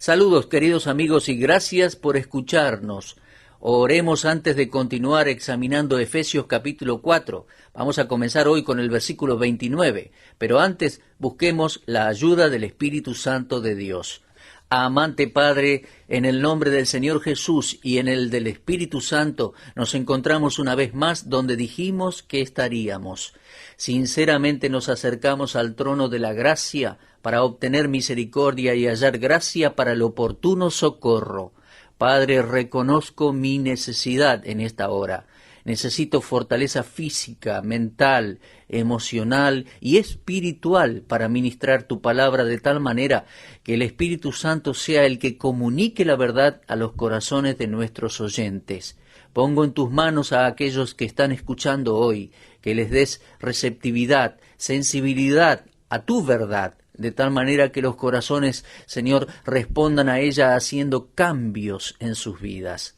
Saludos queridos amigos y gracias por escucharnos. Oremos antes de continuar examinando Efesios capítulo 4. Vamos a comenzar hoy con el versículo 29, pero antes busquemos la ayuda del Espíritu Santo de Dios. Amante Padre, en el nombre del Señor Jesús y en el del Espíritu Santo, nos encontramos una vez más donde dijimos que estaríamos. Sinceramente nos acercamos al trono de la gracia para obtener misericordia y hallar gracia para el oportuno socorro. Padre, reconozco mi necesidad en esta hora. Necesito fortaleza física, mental, emocional y espiritual para ministrar tu palabra de tal manera que el Espíritu Santo sea el que comunique la verdad a los corazones de nuestros oyentes. Pongo en tus manos a aquellos que están escuchando hoy, que les des receptividad, sensibilidad a tu verdad, de tal manera que los corazones, Señor, respondan a ella haciendo cambios en sus vidas.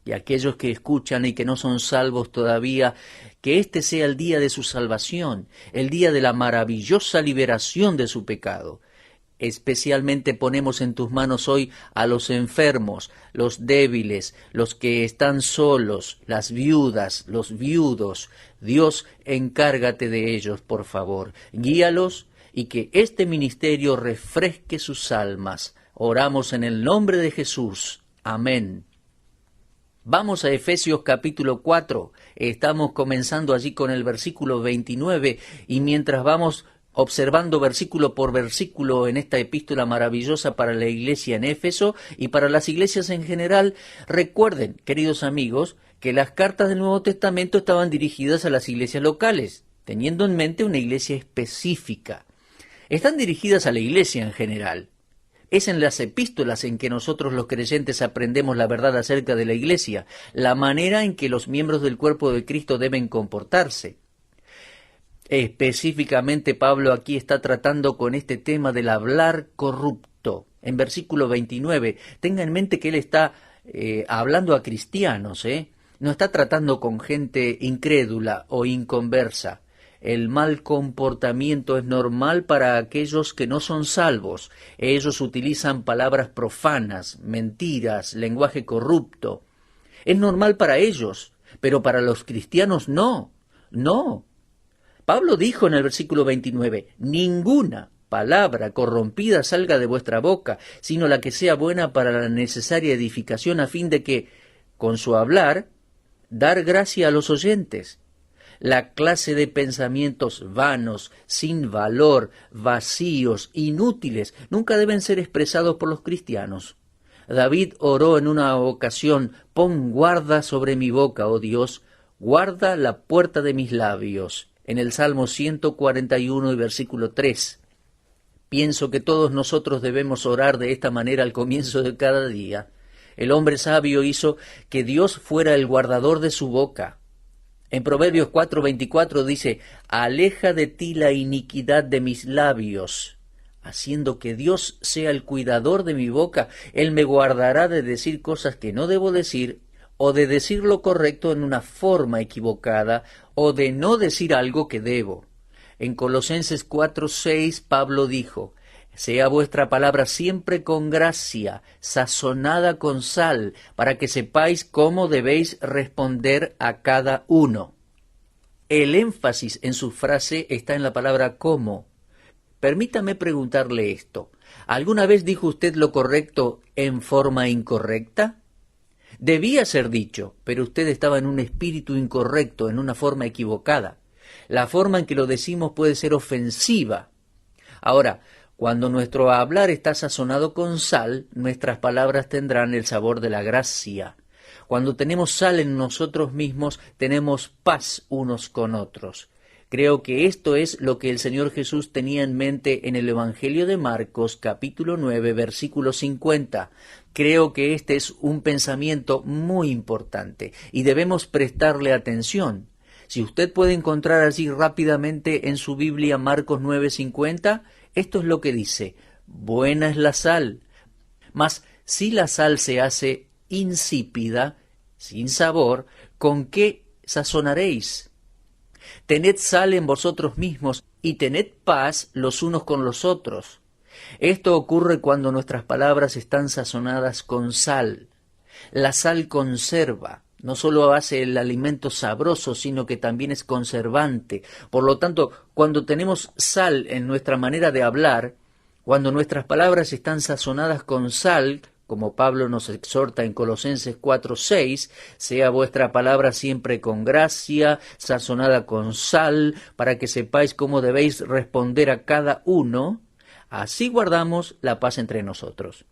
Y aquellos que escuchan y que no son salvos todavía, que este sea el día de su salvación, el día de la maravillosa liberación de su pecado. Especialmente ponemos en tus manos hoy a los enfermos, los débiles, los que están solos, las viudas, los viudos. Dios, encárgate de ellos, por favor. Guíalos y que este ministerio refresque sus almas. Oramos en el nombre de Jesús. Amén. Vamos a Efesios capítulo 4, estamos comenzando allí con el versículo 29 y mientras vamos observando versículo por versículo en esta epístola maravillosa para la iglesia en Éfeso y para las iglesias en general, recuerden, queridos amigos, que las cartas del Nuevo Testamento estaban dirigidas a las iglesias locales, teniendo en mente una iglesia específica. Están dirigidas a la iglesia en general. Es en las epístolas en que nosotros los creyentes aprendemos la verdad acerca de la iglesia, la manera en que los miembros del cuerpo de Cristo deben comportarse. Específicamente Pablo aquí está tratando con este tema del hablar corrupto. En versículo 29, tenga en mente que él está hablando a cristianos, no está tratando con gente incrédula o inconversa. El mal comportamiento es normal para aquellos que no son salvos. Ellos utilizan palabras profanas, mentiras, lenguaje corrupto. Es normal para ellos, pero para los cristianos no. Pablo dijo en el versículo 29, ninguna palabra corrompida salga de vuestra boca, sino la que sea buena para la necesaria edificación a fin de que, con su hablar, dar gracia a los oyentes. La clase de pensamientos vanos, sin valor, vacíos, inútiles, nunca deben ser expresados por los cristianos. David oró en una ocasión, pon guarda sobre mi boca, oh Dios, guarda la puerta de mis labios, en el Salmo 141 y versículo 3. Pienso que todos nosotros debemos orar de esta manera al comienzo de cada día. El hombre sabio hizo que Dios fuera el guardador de su boca. En Proverbios 4:24 dice, aleja de ti la iniquidad de mis labios, haciendo que Dios sea el cuidador de mi boca. Él me guardará de decir cosas que no debo decir, o de decir lo correcto en una forma equivocada, o de no decir algo que debo. En Colosenses 4:6 Pablo dijo, sea vuestra palabra siempre con gracia, sazonada con sal, para que sepáis cómo debéis responder a cada uno. El énfasis en su frase está en la palabra cómo. Permítame preguntarle esto. ¿Alguna vez dijo usted lo correcto en forma incorrecta? Debía ser dicho, pero usted estaba en un espíritu incorrecto, en una forma equivocada. La forma en que lo decimos puede ser ofensiva. Ahora, cuando nuestro hablar está sazonado con sal, nuestras palabras tendrán el sabor de la gracia. Cuando tenemos sal en nosotros mismos, tenemos paz unos con otros. Creo que esto es lo que el Señor Jesús tenía en mente en el Evangelio de Marcos, capítulo 9, versículo 50. Creo que este es un pensamiento muy importante y debemos prestarle atención. Si usted puede encontrar allí rápidamente en su Biblia Marcos 9:50, esto es lo que dice, buena es la sal, mas si la sal se hace insípida, sin sabor, ¿con qué sazonaréis? Tened sal en vosotros mismos y tened paz los unos con los otros. Esto ocurre cuando nuestras palabras están sazonadas con sal. La sal conserva, no solo hace el alimento sabroso, sino que también es conservante. Por lo tanto, cuando tenemos sal en nuestra manera de hablar, cuando nuestras palabras están sazonadas con sal, como Pablo nos exhorta en Colosenses 4:6, sea vuestra palabra siempre con gracia, sazonada con sal, para que sepáis cómo debéis responder a cada uno, así guardamos la paz entre nosotros.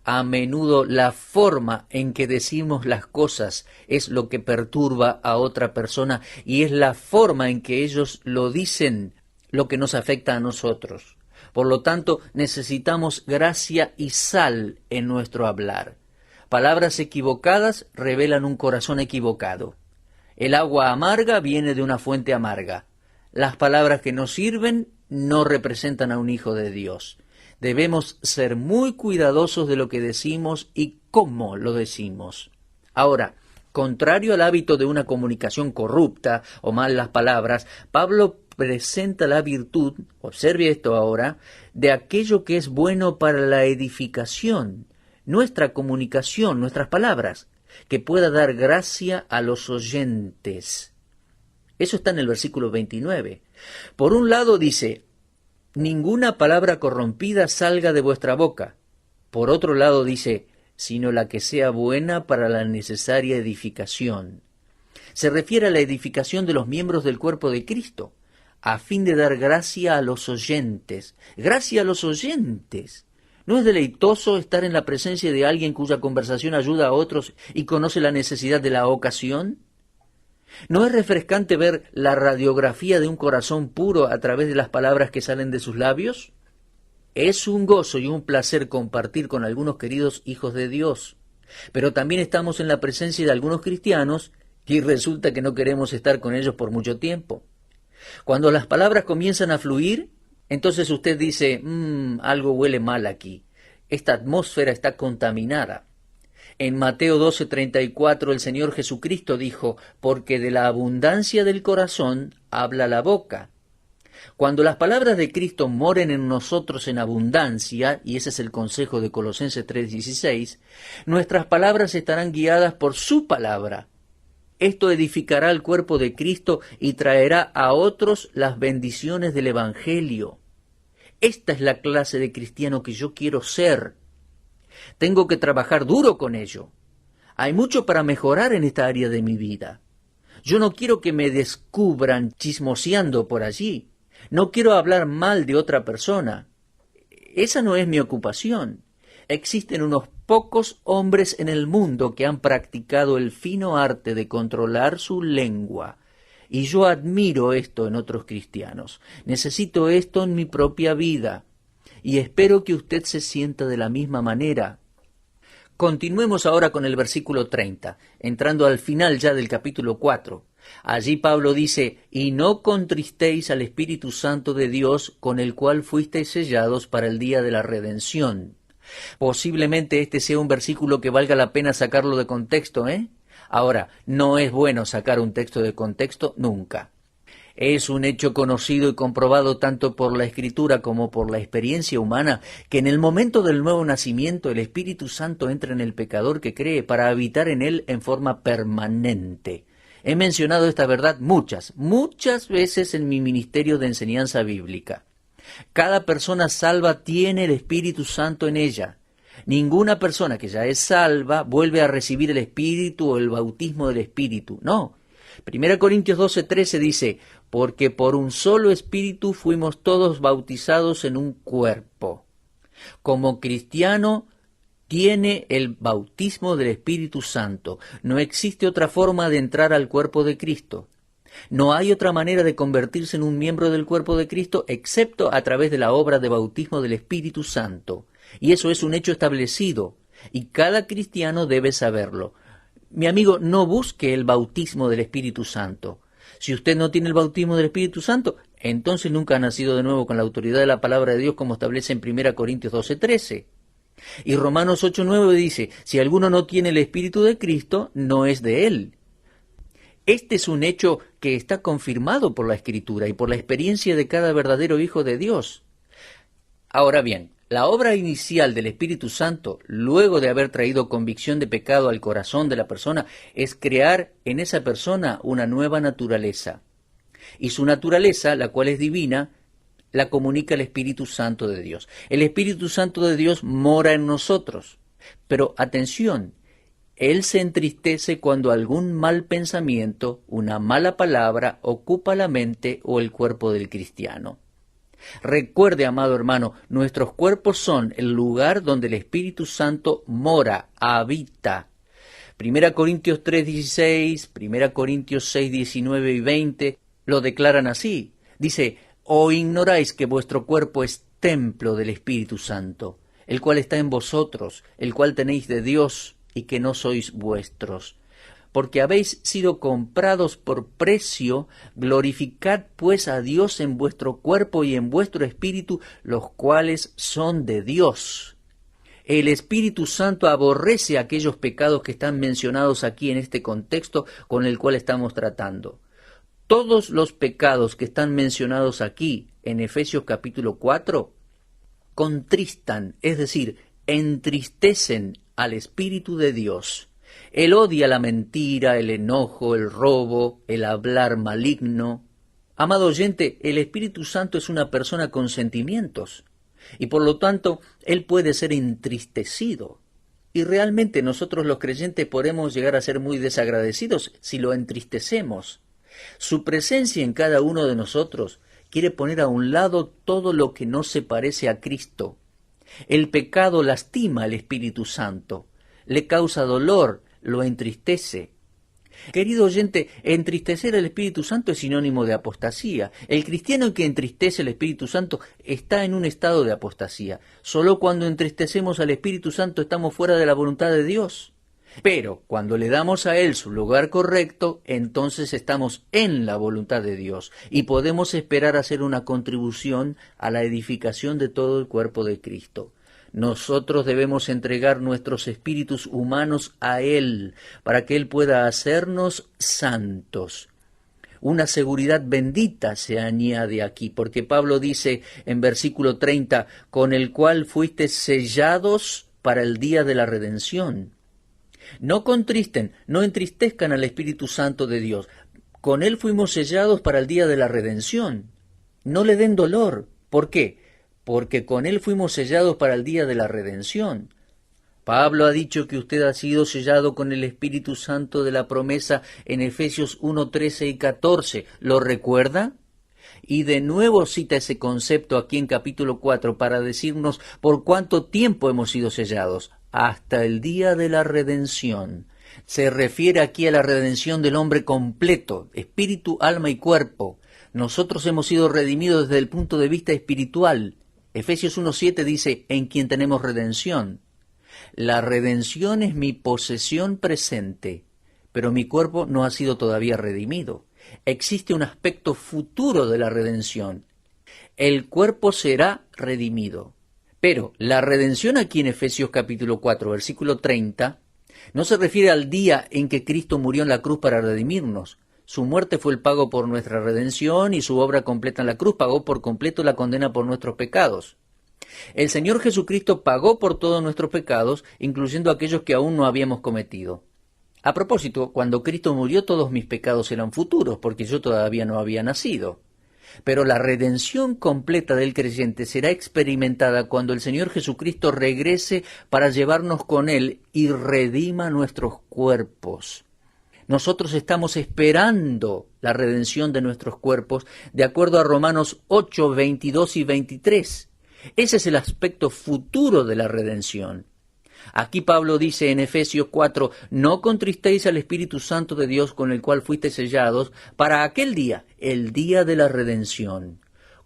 A menudo la forma en que decimos las cosas es lo que perturba a otra persona y es la forma en que ellos lo dicen lo que nos afecta a nosotros. Por lo tanto, necesitamos gracia y sal en nuestro hablar. Palabras equivocadas revelan un corazón equivocado. El agua amarga viene de una fuente amarga. Las palabras que nos sirven no representan a un hijo de Dios. Debemos ser muy cuidadosos de lo que decimos y cómo lo decimos. Ahora, contrario al hábito de una comunicación corrupta o malas palabras, Pablo presenta la virtud, observe esto ahora, de aquello que es bueno para la edificación, nuestra comunicación, nuestras palabras, que pueda dar gracia a los oyentes. Eso está en el versículo 29. Por un lado dice, ninguna palabra corrompida salga de vuestra boca. Por otro lado dice, sino la que sea buena para la necesaria edificación. Se refiere a la edificación de los miembros del cuerpo de Cristo, a fin de dar gracia a los oyentes. Gracia a los oyentes. ¿No es deleitoso estar en la presencia de alguien cuya conversación ayuda a otros y conoce la necesidad de la ocasión? ¿No es refrescante ver la radiografía de un corazón puro a través de las palabras que salen de sus labios? Es un gozo y un placer compartir con algunos queridos hijos de Dios, pero también estamos en la presencia de algunos cristianos y resulta que no queremos estar con ellos por mucho tiempo. Cuando las palabras comienzan a fluir, entonces usted dice, algo huele mal aquí, esta atmósfera está contaminada. En Mateo 12:34 el Señor Jesucristo dijo, porque de la abundancia del corazón habla la boca. Cuando las palabras de Cristo moren en nosotros en abundancia, y ese es el consejo de Colosenses 3:16, nuestras palabras estarán guiadas por su palabra. Esto edificará el cuerpo de Cristo y traerá a otros las bendiciones del Evangelio. Esta es la clase de cristiano que yo quiero ser. Tengo que trabajar duro con ello. Hay mucho para mejorar en esta área de mi vida. Yo no quiero que me descubran chismoseando por allí. No quiero hablar mal de otra persona. Esa no es mi ocupación. Existen unos pocos hombres en el mundo que han practicado el fino arte de controlar su lengua. Y yo admiro esto en otros cristianos. Necesito esto en mi propia vida. Y espero que usted se sienta de la misma manera. Continuemos ahora con el versículo 30, entrando al final ya del capítulo 4. Allí Pablo dice, y no contristéis al Espíritu Santo de Dios, con el cual fuisteis sellados para el día de la redención. Posiblemente este sea un versículo que valga la pena sacarlo de contexto, ¿eh? Ahora, no es bueno sacar un texto de contexto nunca. Es un hecho conocido y comprobado tanto por la Escritura como por la experiencia humana que en el momento del nuevo nacimiento el Espíritu Santo entra en el pecador que cree para habitar en él en forma permanente. He mencionado esta verdad muchas veces en mi ministerio de enseñanza bíblica. Cada persona salva tiene el Espíritu Santo en ella. Ninguna persona que ya es salva vuelve a recibir el Espíritu o el bautismo del Espíritu. No. 1 Corintios 12:13 dice, porque por un solo Espíritu fuimos todos bautizados en un cuerpo. Como cristiano tiene el bautismo del Espíritu Santo. No existe otra forma de entrar al cuerpo de Cristo. No hay otra manera de convertirse en un miembro del cuerpo de Cristo excepto a través de la obra de bautismo del Espíritu Santo. Y eso es un hecho establecido, y cada cristiano debe saberlo. Mi amigo, no busque el bautismo del Espíritu Santo. Si usted no tiene el bautismo del Espíritu Santo, entonces nunca ha nacido de nuevo con la autoridad de la palabra de Dios, como establece en 1 Corintios 12:13. Y Romanos 8:9 dice, si alguno no tiene el Espíritu de Cristo, no es de él. Este es un hecho que está confirmado por la Escritura y por la experiencia de cada verdadero hijo de Dios. Ahora bien, la obra inicial del Espíritu Santo, luego de haber traído convicción de pecado al corazón de la persona, es crear en esa persona una nueva naturaleza. Y su naturaleza, la cual es divina, la comunica el Espíritu Santo de Dios. El Espíritu Santo de Dios mora en nosotros. Pero atención, Él se entristece cuando algún mal pensamiento, una mala palabra, ocupa la mente o el cuerpo del cristiano. Recuerde, amado hermano, nuestros cuerpos son el lugar donde el Espíritu Santo mora, habita. 1 Corintios 3:16, 1 Corintios 6:19 y 20 lo declaran así. Dice, ¿o ignoráis que vuestro cuerpo es templo del Espíritu Santo, el cual está en vosotros, el cual tenéis de Dios y que no sois vuestros? Porque habéis sido comprados por precio, glorificad pues a Dios en vuestro cuerpo y en vuestro espíritu, los cuales son de Dios. El Espíritu Santo aborrece aquellos pecados que están mencionados aquí en este contexto con el cual estamos tratando. Todos los pecados que están mencionados aquí en Efesios capítulo 4 contristan, es decir, entristecen al Espíritu de Dios. Él odia la mentira, el enojo, el robo, el hablar maligno. Amado oyente, el Espíritu Santo es una persona con sentimientos y por lo tanto Él puede ser entristecido. Y realmente nosotros los creyentes podemos llegar a ser muy desagradecidos si lo entristecemos. Su presencia en cada uno de nosotros quiere poner a un lado todo lo que no se parece a Cristo. El pecado lastima al Espíritu Santo, le causa dolor, lo entristece. Querido oyente, entristecer al Espíritu Santo es sinónimo de apostasía. El cristiano que entristece al Espíritu Santo está en un estado de apostasía. Solo cuando entristecemos al Espíritu Santo estamos fuera de la voluntad de Dios. Pero cuando le damos a Él su lugar correcto, entonces estamos en la voluntad de Dios y podemos esperar hacer una contribución a la edificación de todo el cuerpo de Cristo. Nosotros debemos entregar nuestros espíritus humanos a Él para que Él pueda hacernos santos. Una seguridad bendita se añade aquí, porque Pablo dice en versículo 30, con el cual fuisteis sellados para el día de la redención. No contristen, no entristezcan al Espíritu Santo de Dios. Con Él fuimos sellados para el día de la redención. No le den dolor. ¿Por qué? Porque con Él fuimos sellados para el día de la redención. Pablo ha dicho que usted ha sido sellado con el Espíritu Santo de la promesa en Efesios 1, 13 y 14. ¿Lo recuerda? Y de nuevo cita ese concepto aquí en capítulo 4 para decirnos por cuánto tiempo hemos sido sellados. Hasta el día de la redención. Se refiere aquí a la redención del hombre completo, espíritu, alma y cuerpo. Nosotros hemos sido redimidos desde el punto de vista espiritual. Efesios 1:7 dice, en quien tenemos redención. La redención es mi posesión presente, pero mi cuerpo no ha sido todavía redimido. Existe un aspecto futuro de la redención. El cuerpo será redimido. Pero la redención aquí en Efesios capítulo 4, versículo 30, no se refiere al día en que Cristo murió en la cruz para redimirnos. Su muerte fue el pago por nuestra redención y su obra completa en la cruz pagó por completo la condena por nuestros pecados. El Señor Jesucristo pagó por todos nuestros pecados, incluyendo aquellos que aún no habíamos cometido. A propósito, cuando Cristo murió todos mis pecados eran futuros, porque yo todavía no había nacido. Pero la redención completa del creyente será experimentada cuando el Señor Jesucristo regrese para llevarnos con Él y redima nuestros cuerpos. Nosotros estamos esperando la redención de nuestros cuerpos de acuerdo a Romanos 8, 22 y 23. Ese es el aspecto futuro de la redención. Aquí Pablo dice en Efesios 4, no contristéis al Espíritu Santo de Dios con el cual fuisteis sellados para aquel día, el día de la redención.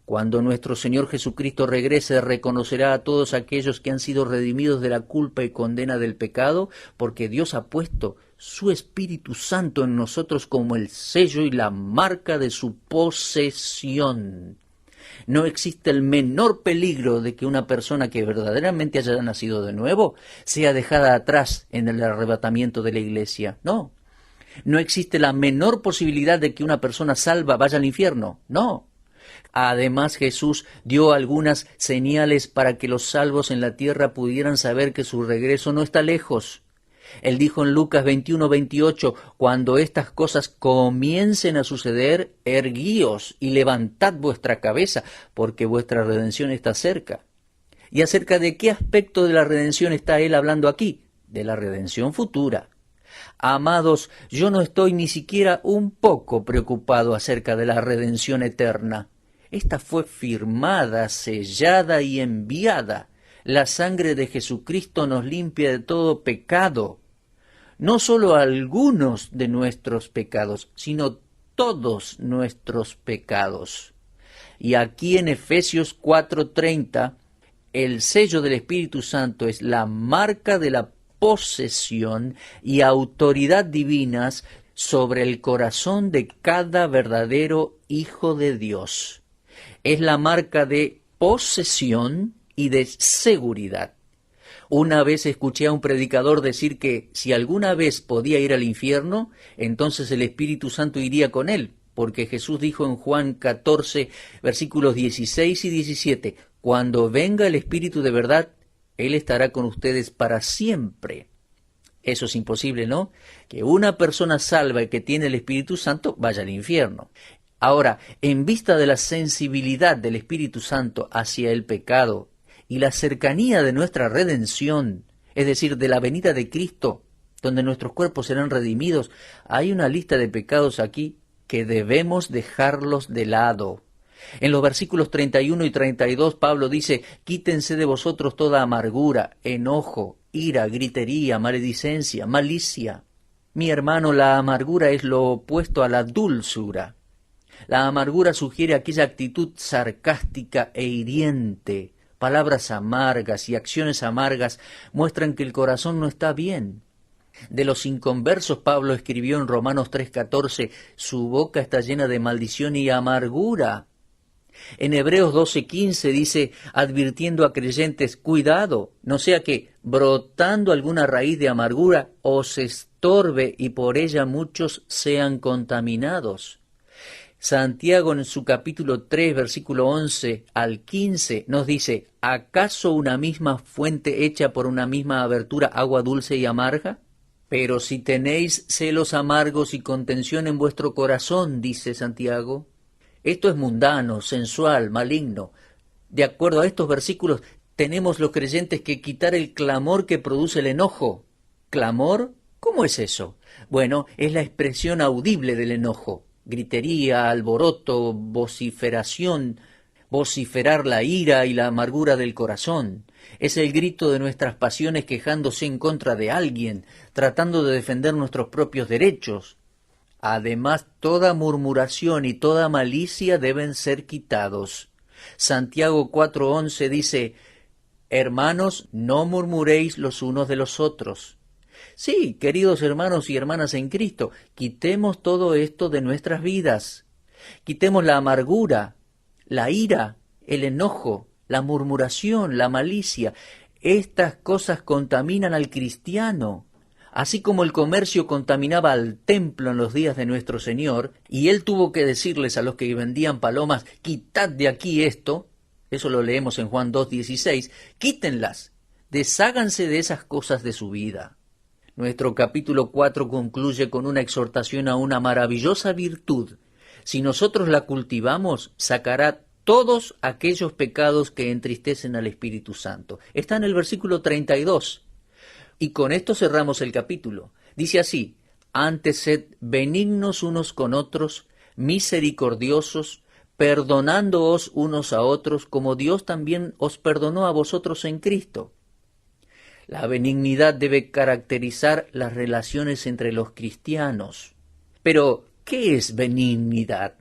Cuando nuestro Señor Jesucristo regrese, reconocerá a todos aquellos que han sido redimidos de la culpa y condena del pecado, porque Dios ha puesto su Espíritu Santo en nosotros como el sello y la marca de su posesión. No existe el menor peligro de que una persona que verdaderamente haya nacido de nuevo sea dejada atrás en el arrebatamiento de la iglesia. No. No existe la menor posibilidad de que una persona salva vaya al infierno. No. Además, Jesús dio algunas señales para que los salvos en la tierra pudieran saber que su regreso no está lejos. Él dijo en Lucas 21:28, cuando estas cosas comiencen a suceder, erguíos y levantad vuestra cabeza, porque vuestra redención está cerca. ¿Y acerca de qué aspecto de la redención está él hablando aquí? De la redención futura. Amados, yo no estoy ni siquiera un poco preocupado acerca de la redención eterna. Esta fue firmada, sellada y enviada. La sangre de Jesucristo nos limpia de todo pecado. No solo algunos de nuestros pecados, sino todos nuestros pecados. Y aquí en Efesios 4:30, el sello del Espíritu Santo es la marca de la posesión y autoridad divinas sobre el corazón de cada verdadero hijo de Dios. Es la marca de posesión y de seguridad. Una vez escuché a un predicador decir que si alguna vez podía ir al infierno, entonces el Espíritu Santo iría con él, porque Jesús dijo en Juan 14, versículos 16 y 17, cuando venga el Espíritu de verdad, Él estará con ustedes para siempre. Eso es imposible, ¿no? Que una persona salva y que tiene el Espíritu Santo vaya al infierno. Ahora, en vista de la sensibilidad del Espíritu Santo hacia el pecado y la cercanía de nuestra redención, es decir, de la venida de Cristo, donde nuestros cuerpos serán redimidos, hay una lista de pecados aquí que debemos dejarlos de lado. En los versículos 31 y 32 Pablo dice, quítense de vosotros toda amargura, enojo, ira, gritería, maledicencia, malicia. Mi hermano, la amargura es lo opuesto a la dulzura. La amargura sugiere aquella actitud sarcástica e hiriente. Palabras amargas y acciones amargas muestran que el corazón no está bien. De los inconversos Pablo escribió en Romanos 3:14, su boca está llena de maldición y amargura. En Hebreos 12:15 dice, advirtiendo a creyentes, cuidado, no sea que, brotando alguna raíz de amargura, os estorbe y por ella muchos sean contaminados. Santiago en su capítulo 3, versículo 11 al 15 nos dice, ¿acaso una misma fuente hecha por una misma abertura agua dulce y amarga? Pero si tenéis celos amargos y contención en vuestro corazón, dice Santiago, esto es mundano, sensual, maligno. De acuerdo a estos versículos, tenemos los creyentes que quitar el clamor que produce el enojo. ¿Clamor? ¿Cómo es eso? Bueno, es la expresión audible del enojo. Gritería, alboroto, vociferación, vociferar la ira y la amargura del corazón. Es el grito de nuestras pasiones quejándose en contra de alguien, tratando de defender nuestros propios derechos. Además, toda murmuración y toda malicia deben ser quitados. Santiago 4:11 dice, hermanos, no murmuréis los unos de los otros. Sí, queridos hermanos y hermanas en Cristo, quitemos todo esto de nuestras vidas. Quitemos la amargura, la ira, el enojo, la murmuración, la malicia. Estas cosas contaminan al cristiano. Así como el comercio contaminaba al templo en los días de nuestro Señor, y él tuvo que decirles a los que vendían palomas, quitad de aquí esto, eso lo leemos en Juan 2:16, quítenlas, desháganse de esas cosas de su vida. Nuestro capítulo 4 concluye con una exhortación a una maravillosa virtud. Si nosotros la cultivamos, sacará todos aquellos pecados que entristecen al Espíritu Santo. Está en el versículo 32. Y con esto cerramos el capítulo. Dice así, antes sed benignos unos con otros, misericordiosos, perdonándoos unos a otros, como Dios también os perdonó a vosotros en Cristo. La benignidad debe caracterizar las relaciones entre los cristianos. Pero, ¿qué es benignidad?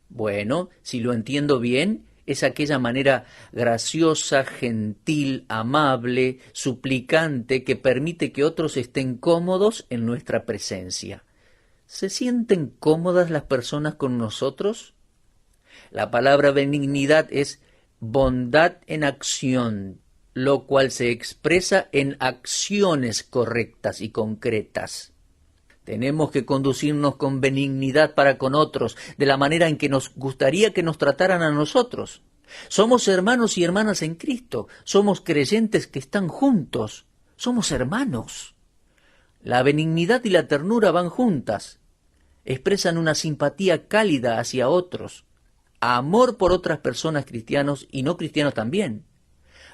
Bueno, si lo entiendo bien, es aquella manera graciosa, gentil, amable, suplicante que permite que otros estén cómodos en nuestra presencia. ¿Se sienten cómodas las personas con nosotros? La palabra benignidad es bondad en acción, lo cual se expresa en acciones correctas y concretas. Tenemos que conducirnos con benignidad para con otros, de la manera en que nos gustaría que nos trataran a nosotros. Somos hermanos y hermanas en Cristo, somos creyentes que están juntos, somos hermanos. La benignidad y la ternura van juntas, expresan una simpatía cálida hacia otros, amor por otras personas cristianos y no cristianos también.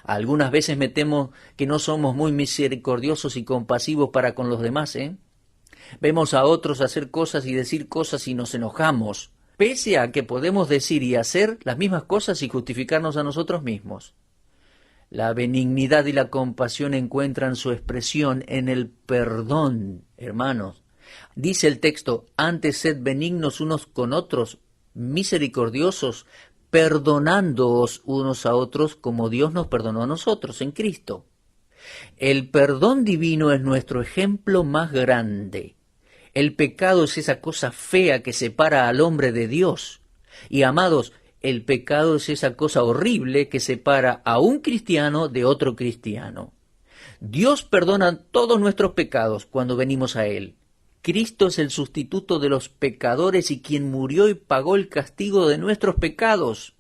Algunas veces me temo que no somos muy misericordiosos y compasivos para con los demás, Vemos a otros hacer cosas y decir cosas y nos enojamos, pese a que podemos decir y hacer las mismas cosas y justificarnos a nosotros mismos. La benignidad y la compasión encuentran su expresión en el perdón, hermanos. Dice el texto, antes sed benignos unos con otros, misericordiosos, perdonándoos unos a otros como Dios nos perdonó a nosotros en Cristo. El perdón divino es nuestro ejemplo más grande. El pecado es esa cosa fea que separa al hombre de Dios. Y amados, el pecado es esa cosa horrible que separa a un cristiano de otro cristiano. Dios perdona todos nuestros pecados cuando venimos a Él. Cristo es el sustituto de los pecadores y quien murió y pagó el castigo de nuestros pecados.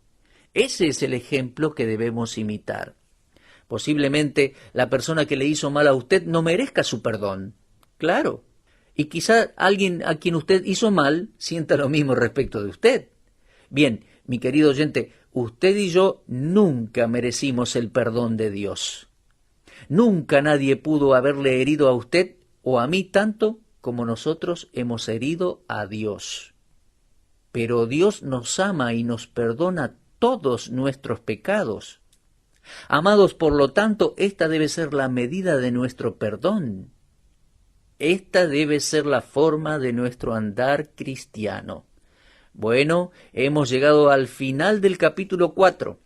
Ese es el ejemplo que debemos imitar. Posiblemente la persona que le hizo mal a usted no merezca su perdón. Claro. Y quizá alguien a quien usted hizo mal sienta lo mismo respecto de usted. Bien, mi querido oyente, usted y yo nunca merecimos el perdón de Dios. Nunca nadie pudo haberle herido a usted o a mí tanto como nosotros hemos herido a Dios. Pero Dios nos ama y nos perdona todos nuestros pecados. Amados, por lo tanto, esta debe ser la medida de nuestro perdón. Esta debe ser la forma de nuestro andar cristiano. Bueno, hemos llegado al final del capítulo 4.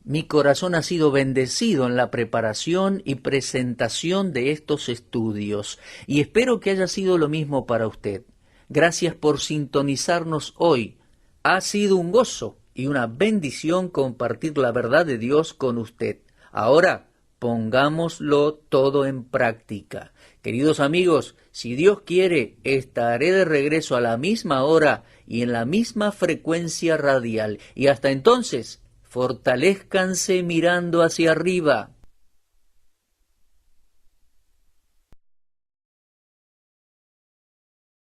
Mi corazón ha sido bendecido en la preparación y presentación de estos estudios, y espero que haya sido lo mismo para usted. Gracias por sintonizarnos hoy. Ha sido un gozo y una bendición compartir la verdad de Dios con usted. Ahora, pongámoslo todo en práctica. Queridos amigos, si Dios quiere, estaré de regreso a la misma hora y en la misma frecuencia radial. Y hasta entonces, fortalézcanse mirando hacia arriba.